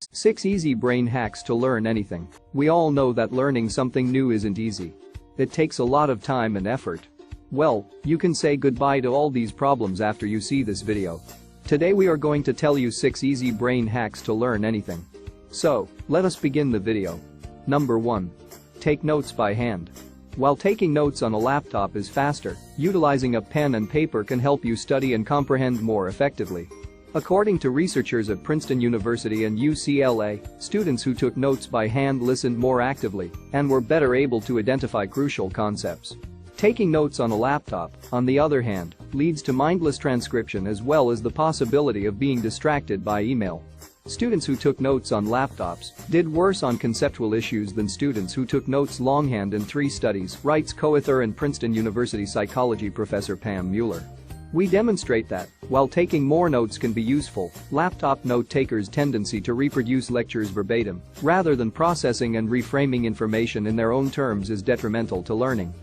6 easy brain hacks to learn anything. We all know that learning something new isn't easy. It takes a lot of time and effort. Well, you can say goodbye to all these problems after you see this video. Today we are going to tell you 6 easy brain hacks to learn anything. So, let us begin the video. Number 1. Take notes by hand. While taking notes on a laptop is faster, utilizing a pen and paper can help you study and comprehend more effectively. According to researchers at Princeton University and UCLA, students who took notes by hand listened more actively and were better able to identify crucial concepts. Taking notes on a laptop, on the other hand, leads to mindless transcription as well as the possibility of being distracted by email. Students who took notes on laptops did worse on conceptual issues than students who took notes longhand in 3 studies, writes co-author and Princeton University psychology professor Pam Mueller. We demonstrate that, while taking more notes can be useful, laptop note takers' tendency to reproduce lectures verbatim, rather than processing and reframing information in their own terms is detrimental to learning.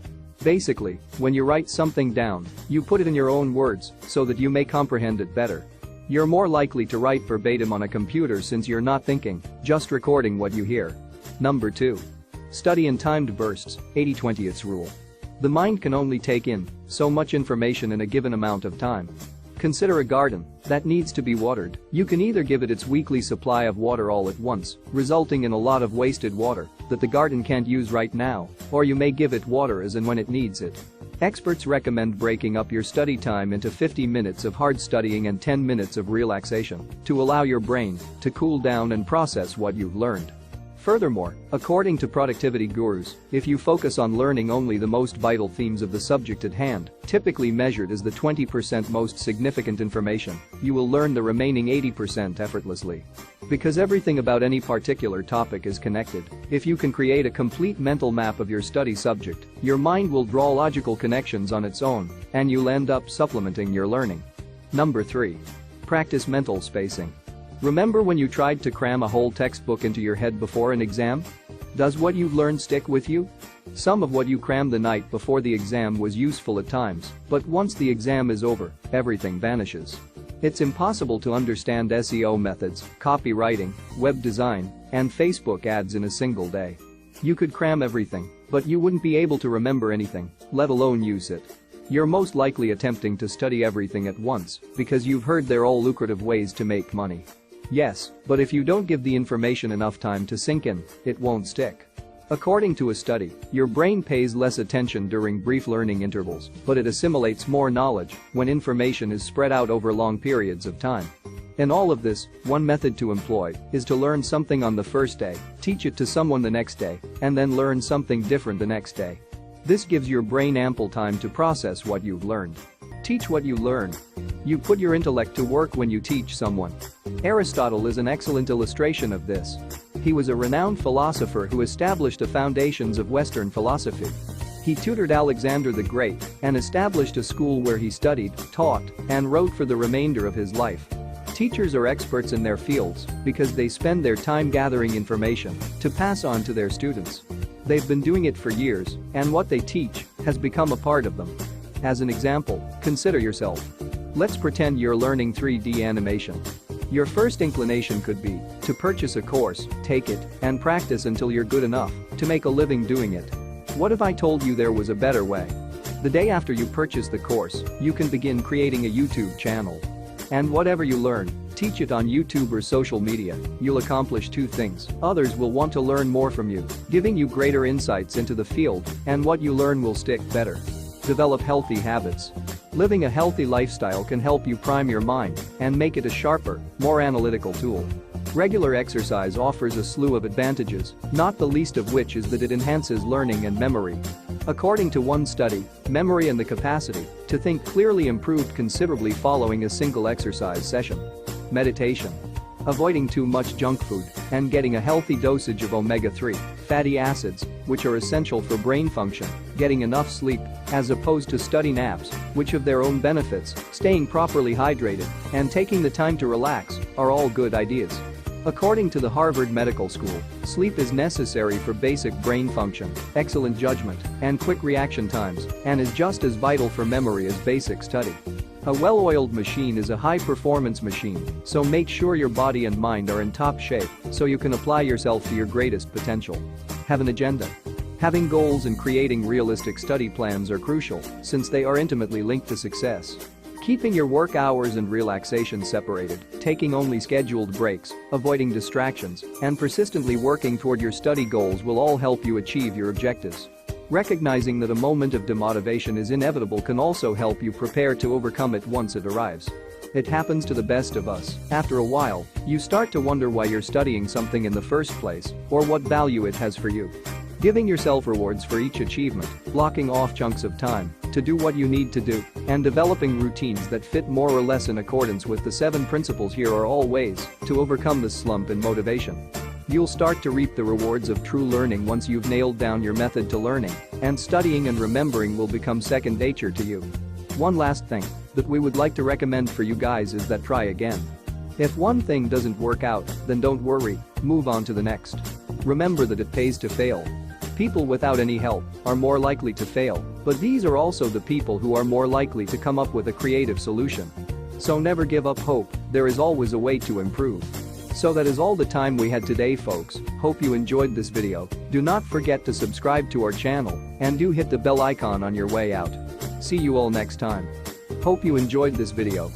Basically, when you write something down, you put it in your own words so that you may comprehend it better. You're more likely to write verbatim on a computer since you're not thinking, just recording what you hear. Number 2. Study in timed bursts, 80-20 rule. The mind can only take in so much information in a given amount of time. Consider a garden that needs to be watered. You can either give it its weekly supply of water all at once, resulting in a lot of wasted water that the garden can't use right now, or you may give it water as and when it needs it. Experts recommend breaking up your study time into 50 minutes of hard studying and 10 minutes of relaxation to allow your brain to cool down and process what you've learned. Furthermore, according to productivity gurus, if you focus on learning only the most vital themes of the subject at hand, typically measured as the 20% most significant information, you will learn the remaining 80% effortlessly. Because everything about any particular topic is connected, if you can create a complete mental map of your study subject, your mind will draw logical connections on its own, and you'll end up supplementing your learning. Number 3. Practice mental spacing. Remember when you tried to cram a whole textbook into your head before an exam? Does what you've learned stick with you? Some of what you crammed the night before the exam was useful at times, but once the exam is over, everything vanishes. It's impossible to understand SEO methods, copywriting, web design, and Facebook ads in a single day. You could cram everything, but you wouldn't be able to remember anything, let alone use it. You're most likely attempting to study everything at once because you've heard they're all lucrative ways to make money. Yes, but if you don't give the information enough time to sink in, it won't stick. According to a study, your brain pays less attention during brief learning intervals, but it assimilates more knowledge when information is spread out over long periods of time. In all of this, one method to employ is to learn something on the first day, teach it to someone the next day, and then learn something different the next day. This gives your brain ample time to process what you've learned. Teach what you learn. You put your intellect to work when you teach someone. Aristotle is an excellent illustration of this. He was a renowned philosopher who established the foundations of Western philosophy. He tutored Alexander the Great and established a school where he studied, taught, and wrote for the remainder of his life. Teachers are experts in their fields because they spend their time gathering information to pass on to their students. They've been doing it for years, and what they teach has become a part of them. As an example, consider yourself. Let's pretend you're learning 3D animation. Your first inclination could be to purchase a course, take it, and practice until you're good enough to make a living doing it. What if I told you there was a better way? The day after you purchase the course, you can begin creating a YouTube channel. And whatever you learn, teach it on YouTube or social media. You'll accomplish 2 things. Others will want to learn more from you, giving you greater insights into the field, and what you learn will stick better. Develop healthy habits. Living a healthy lifestyle can help you prime your mind and make it a sharper, more analytical tool. Regular exercise offers a slew of advantages, not the least of which is that it enhances learning and memory. According to one study, memory and the capacity to think clearly improved considerably following a single exercise session. Meditation. Avoiding too much junk food and getting a healthy dosage of omega-3 fatty acids, which are essential for brain function, getting enough sleep, as opposed to study naps, which have their own benefits, staying properly hydrated, and taking the time to relax, are all good ideas. According to the Harvard Medical School, sleep is necessary for basic brain function, excellent judgment, and quick reaction times, and is just as vital for memory as basic study. A well-oiled machine is a high-performance machine, so make sure your body and mind are in top shape so you can apply yourself to your greatest potential. Have an agenda. Having goals and creating realistic study plans are crucial since they are intimately linked to success. Keeping your work hours and relaxation separated, taking only scheduled breaks, avoiding distractions, and persistently working toward your study goals will all help you achieve your objectives. Recognizing that a moment of demotivation is inevitable can also help you prepare to overcome it once it arrives. It happens to the best of us. After a while, you start to wonder why you're studying something in the first place or what value it has for you. Giving yourself rewards for each achievement, blocking off chunks of time to do what you need to do, and developing routines that fit more or less in accordance with the 7 principles here are all ways to overcome this slump in motivation. You'll start to reap the rewards of true learning once you've nailed down your method to learning, and studying and remembering will become second nature to you. One last thing that we would like to recommend for you guys is that try again. If one thing doesn't work out, then don't worry, move on to the next. Remember that it pays to fail. People without any help are more likely to fail, but these are also the people who are more likely to come up with a creative solution. So never give up hope, there is always a way to improve. So that is all the time we had today, folks. Hope you enjoyed this video. Do not forget to subscribe to our channel and do hit the bell icon on your way out. See you all next time. Hope you enjoyed this video.